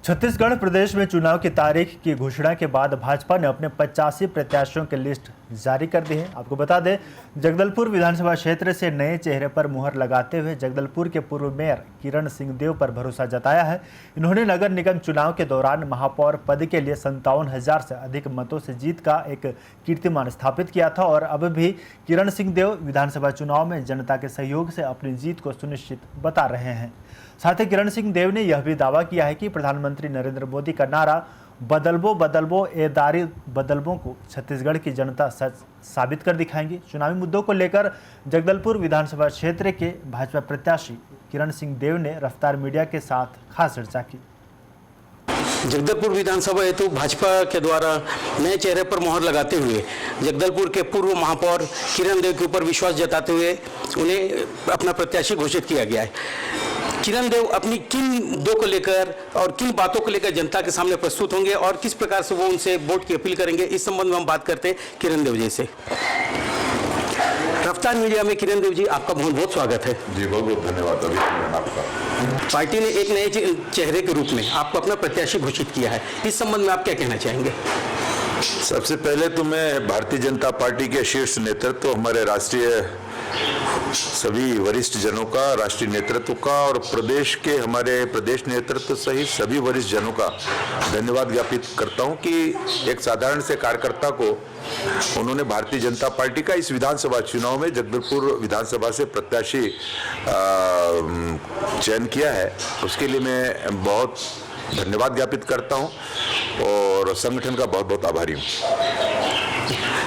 छत्तीसगढ़ प्रदेश में चुनाव की तारीख की घोषणा के बाद भाजपा ने अपने 85 प्रत्याशियों की लिस्ट जारी कर दी है। आपको बता दें, जगदलपुर विधानसभा क्षेत्र से नए चेहरे पर मुहर लगाते हुए जगदलपुर के पूर्व मेयर किरण सिंहदेव पर भरोसा जताया है। इन्होंने नगर निगम चुनाव के दौरान महापौर पद के लिए 57,000 से अधिक मतों से जीत का एक कीर्तिमान स्थापित किया था और अब भी किरण सिंहदेव विधानसभा चुनाव में जनता के सहयोग से अपनी जीत को सुनिश्चित बता रहे हैं। साथ ही किरण सिंहदेव ने यह भी दावा किया है कि प्रधानमंत्री नरेंद्र मोदी का नारा बदलबो बदलबो ए दारी बदलबो को छत्तीसगढ़ की जनता सच साबित कर दिखाएंगी। चुनावी मुद्दों को लेकर जगदलपुर विधानसभा क्षेत्र के भाजपा प्रत्याशी किरण सिंहदेव ने रफ्तार मीडिया के साथ खास चर्चा की। जगदलपुर विधानसभा हेतु भाजपा के द्वारा नए चेहरे पर मुहर लगाते हुए जगदलपुर के पूर्व महापौर किरण देव के ऊपर विश्वास जताते हुए उन्हें अपना प्रत्याशी घोषित किया गया है। किरण देव अपनी किन मुद्दों को लेकर और किन बातों को लेकर जनता के सामने प्रस्तुत होंगे और किस प्रकार से वो उनसे वोट की अपील करेंगे, इस संबंध में हम बात करते हैं किरण देव जी से। रफ्तार मीडिया में किरण देव जी, आपका बहुत बहुत स्वागत है। जी बहुत बहुत धन्यवाद आपका। पार्टी ने एक नए चेहरे के रूप में आपको अपना प्रत्याशी घोषित किया है, इस संबंध में आप क्या कहना चाहेंगे? सबसे पहले तो मैं भारतीय जनता पार्टी के शीर्ष नेतृत्व, हमारे राष्ट्रीय सभी वरिष्ठ जनों का, राष्ट्रीय नेतृत्व का और प्रदेश के हमारे प्रदेश नेतृत्व सहित सभी वरिष्ठ जनों का धन्यवाद ज्ञापित करता हूं कि एक साधारण से कार्यकर्ता को उन्होंने भारतीय जनता पार्टी का इस विधानसभा चुनाव में जगदलपुर विधानसभा से प्रत्याशी चयन किया है। उसके लिए मैं बहुत धन्यवाद ज्ञापित करता हूं और संगठन का बहुत बहुत आभारी हूं।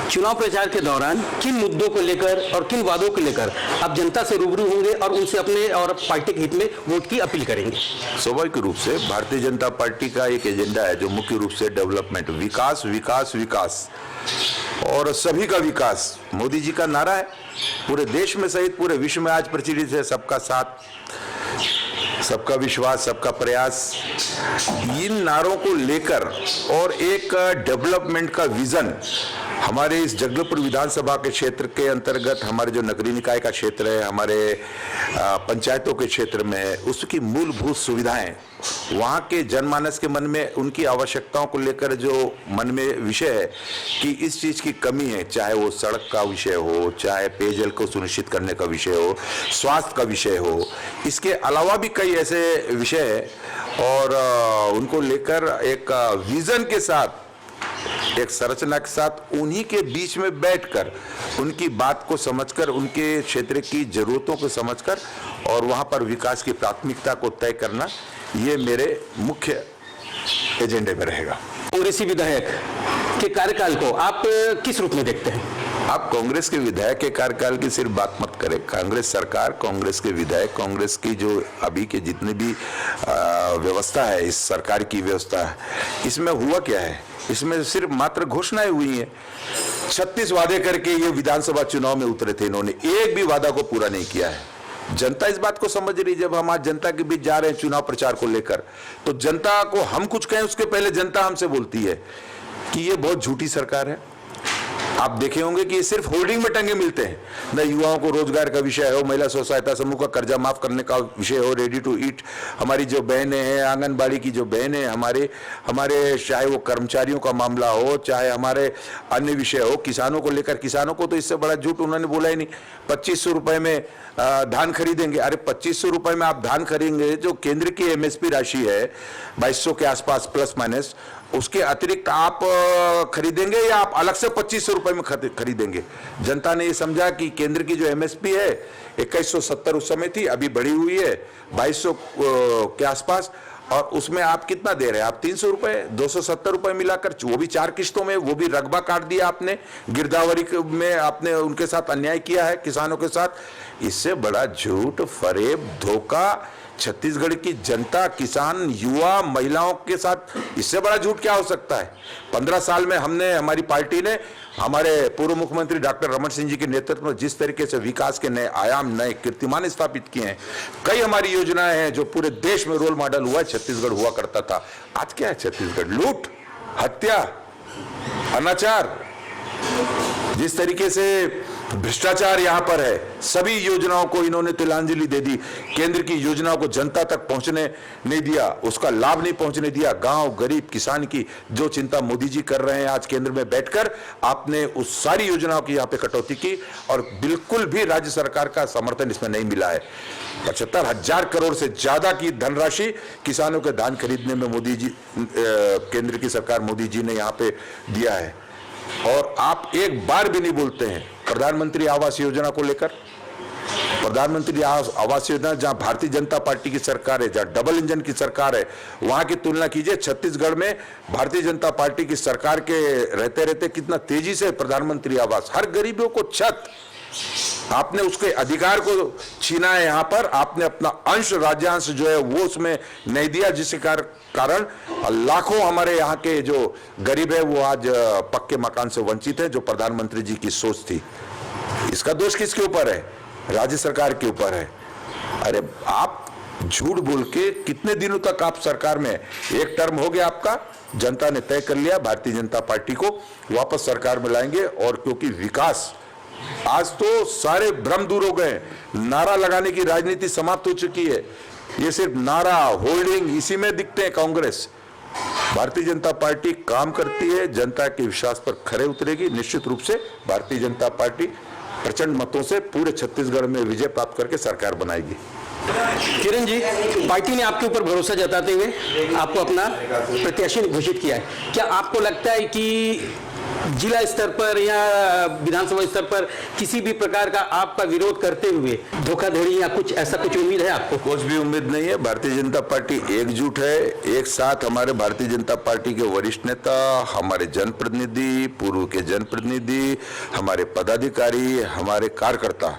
चुनाव प्रचार के दौरान किन मुद्दों को लेकर और किन वादों को लेकर आप जनता से रूबरू होंगे और उनसे अपने और पार्टी के हित में वोट की अपील करेंगे? स्वाभाविक रूप से भारतीय जनता पार्टी का एक एजेंडा है जो मुख्य रूप से डेवलपमेंट, विकास विकास विकास और सभी का विकास मोदी जी का नारा है। पूरे देश में सहित पूरे विश्व में आज प्रचलित है सबका साथ, सबका विश्वास, सबका प्रयास। इन नारों को लेकर और एक डेवलपमेंट का विजन हमारे इस जगदलपुर विधानसभा के क्षेत्र के अंतर्गत, हमारे जो नगरीय निकाय का क्षेत्र है, हमारे पंचायतों के क्षेत्र में उसकी मूलभूत सुविधाएं, वहाँ के जनमानस के मन में उनकी आवश्यकताओं को लेकर जो मन में विषय है कि इस चीज़ की कमी है, चाहे वो सड़क का विषय हो, चाहे पेयजल को सुनिश्चित करने का विषय हो, स्वास्थ्य का विषय हो, इसके अलावा भी कई ऐसे विषय है और उनको लेकर एक विजन के साथ, एक संरचना के साथ उन्हीं के बीच में बैठकर उनकी बात को समझकर, उनके क्षेत्र की जरूरतों को समझकर और वहां पर विकास की प्राथमिकता को तय करना, ये मेरे मुख्य एजेंडे में रहेगा। कांग्रेसी विधायक के कार्यकाल को आप किस रूप में देखते हैं? आप कांग्रेस के विधायक के कार्यकाल की सिर्फ बात मत करें। कांग्रेस सरकार, कांग्रेस के विधायक, कांग्रेस की जो अभी के जितनी भी व्यवस्था है, इस सरकार की व्यवस्था है, इसमें हुआ क्या है? इसमें सिर्फ मात्र घोषणाएं हुई हैं। 36 वादे करके ये विधानसभा चुनाव में उतरे थे, इन्होंने एक भी वादा को पूरा नहीं किया है। जनता इस बात को समझ रही। जब हम आज जनता के बीच जा रहे हैं चुनाव प्रचार को लेकर, तो जनता को हम कुछ कहें उसके पहले जनता हमसे बोलती है कि ये बहुत झूठी सरकार है। आप देखे होंगे कि ये सिर्फ होर्डिंग में टंगे मिलते हैं। न युवाओं को रोजगार का विषय हो, महिला स्व सहायता समूह का कर्जा माफ करने का विषय हो, रेडी टू ईट हमारी जो बहनें हैं, आंगनबाड़ी की जो बहनें हमारे चाहे वो कर्मचारियों का मामला हो, चाहे हमारे अन्य विषय हो, किसानों को लेकर, किसानों को तो इससे बड़ा झूठ उन्होंने बोला ही नहीं। 2500 रुपए में धान खरीदेंगे। अरे 2500 रुपए में आप धान खरीदेंगे, जो केंद्र की एमएसपी राशि है 2200 के आसपास प्लस माइनस, उसके अतिरिक्त आप खरीदेंगे या आप अलग से 2500 रुपए में खरीदेंगे? जनता ने ये समझा कि केंद्र की जो एमएसपी है 2170 उस समय थी, अभी बढ़ी हुई है 2200 के आसपास, और उसमें आप कितना दे रहे हैं? आप 300 रुपए, 270 रुपए मिलाकर, वो भी 4 किस्तों में, वो भी रकबा काट दिया आपने, गिरदावरी में आपने उनके साथ अन्याय किया है किसानों के साथ। इससे बड़ा झूठ, फरेब, धोखा छत्तीसगढ़ की जनता, किसान, युवा, महिलाओं के साथ इससे बड़ा झूठ क्या हो सकता है? 15 साल में हमने, हमारी पार्टी ने, हमारे पूर्व मुख्यमंत्री डॉक्टर रमन सिंह जी के नेतृत्व में जिस तरीके से विकास के नए आयाम, नए कीर्तिमान स्थापित किए हैं, कई हमारी योजनाएं हैं जो पूरे देश में रोल मॉडल हुआ, छत्तीसगढ़ हुआ करता था। आज क्या है छत्तीसगढ़? लूट, हत्या, अनाचार। जिस तरीके से भ्रष्टाचार यहाँ पर है। सभी योजनाओं को इन्होंने तिलांजलि दे दी। केंद्र की योजनाओं को जनता तक पहुंचने नहीं दिया, उसका लाभ नहीं पहुंचने दिया। गांव, गरीब, किसान की जो चिंता मोदी जी कर रहे हैं आज केंद्र में बैठकर, आपने उस सारी योजनाओं की यहाँ पे कटौती की और बिल्कुल भी राज्य सरकार का समर्थन इसमें नहीं मिला है। 75,000 करोड़ से ज्यादा की धनराशि किसानों के धान खरीदने में मोदी जी, केंद्र की सरकार मोदी जी ने यहाँ पे दिया है। और आप एक बार भी नहीं बोलते हैं प्रधानमंत्री आवास योजना को लेकर। प्रधानमंत्री आवास योजना जहां भारतीय जनता पार्टी की सरकार है, जहां डबल इंजन की सरकार है, वहां की तुलना कीजिए छत्तीसगढ़ में भारतीय जनता पार्टी की सरकार के रहते रहते कितना तेजी से प्रधानमंत्री आवास, हर गरीबों को छत, आपने उसके अधिकार को छीना है। यहाँ पर आपने अपना अंश, राज्यांश जो है वो उसमें नहीं दिया, जिसके कारण लाखों हमारे यहाँ के जो गरीब है वो आज पक्के मकान से वंचित है, जो प्रधानमंत्री जी की सोच थी। इसका दोष किसके ऊपर है? राज्य सरकार के ऊपर है। अरे आप झूठ बोल के कितने दिनों तक आप सरकार में, एक टर्म हो गया आपका, जनता ने तय कर लिया भारतीय जनता पार्टी को वापस सरकार में लाएंगे। और क्योंकि विकास, आज तो सारे भ्रम दूर हो गए, नारा लगाने की राजनीति समाप्त हो चुकी है। ये सिर्फ नारा, होल्डिंग, इसी में दिखते हैं कांग्रेस। भारतीय जनता पार्टी काम करती है, जनता के विश्वास पर खरे उतरेगी। निश्चित रूप से भारतीय जनता पार्टी प्रचंड मतों से पूरे छत्तीसगढ़ में विजय प्राप्त करके सरकार बनाएगी। किरण जी, पार्टी ने आपके ऊपर भरोसा जताते हुए आपको अपना प्रत्याशी घोषित किया है। क्या आपको लगता है कि जिला स्तर पर या विधानसभा स्तर पर किसी भी प्रकार का आपका विरोध करते हुए धोखाधड़ी या कुछ ऐसा कुछ उम्मीद है आपको? कुछ भी उम्मीद नहीं है। भारतीय जनता पार्टी एकजुट है। एक साथ हमारे भारतीय जनता पार्टी के वरिष्ठ नेता, हमारे जनप्रतिनिधि, पूर्व के जनप्रतिनिधि, हमारे पदाधिकारी, हमारे कार्यकर्ता,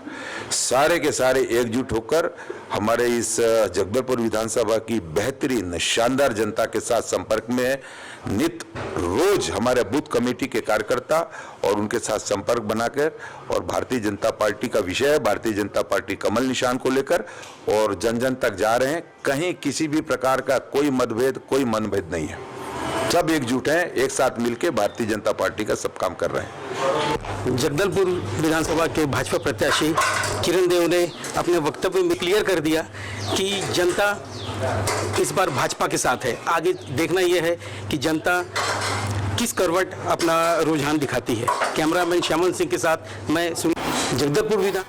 सारे के सारे एकजुट होकर हमारे इस जगदलपुर विधानसभा की बेहतरीन, शानदार जनता के साथ संपर्क में है। नित रोज हमारे बूथ कमेटी के कार्यकर्ता और उनके साथ संपर्क बनाकर, और भारतीय जनता पार्टी का विषय है, भारतीय जनता पार्टी कमल निशान को लेकर, और जन जन तक जा रहे हैं। कहीं किसी भी प्रकार का कोई मतभेद, कोई मनभेद नहीं है। सब एकजुट हैं, एक साथ मिलकर भारतीय जनता पार्टी का सब काम कर रहे हैं। जगदलपुर विधानसभा के भाजपा प्रत्याशी किरण देव ने अपने वक्तव्य में क्लियर कर दिया कि जनता इस बार भाजपा के साथ है। आगे देखना यह है कि जनता किस करवट अपना रुझान दिखाती है। कैमरामैन श्यामल सिंह के साथ मैं जगदलपुर विधान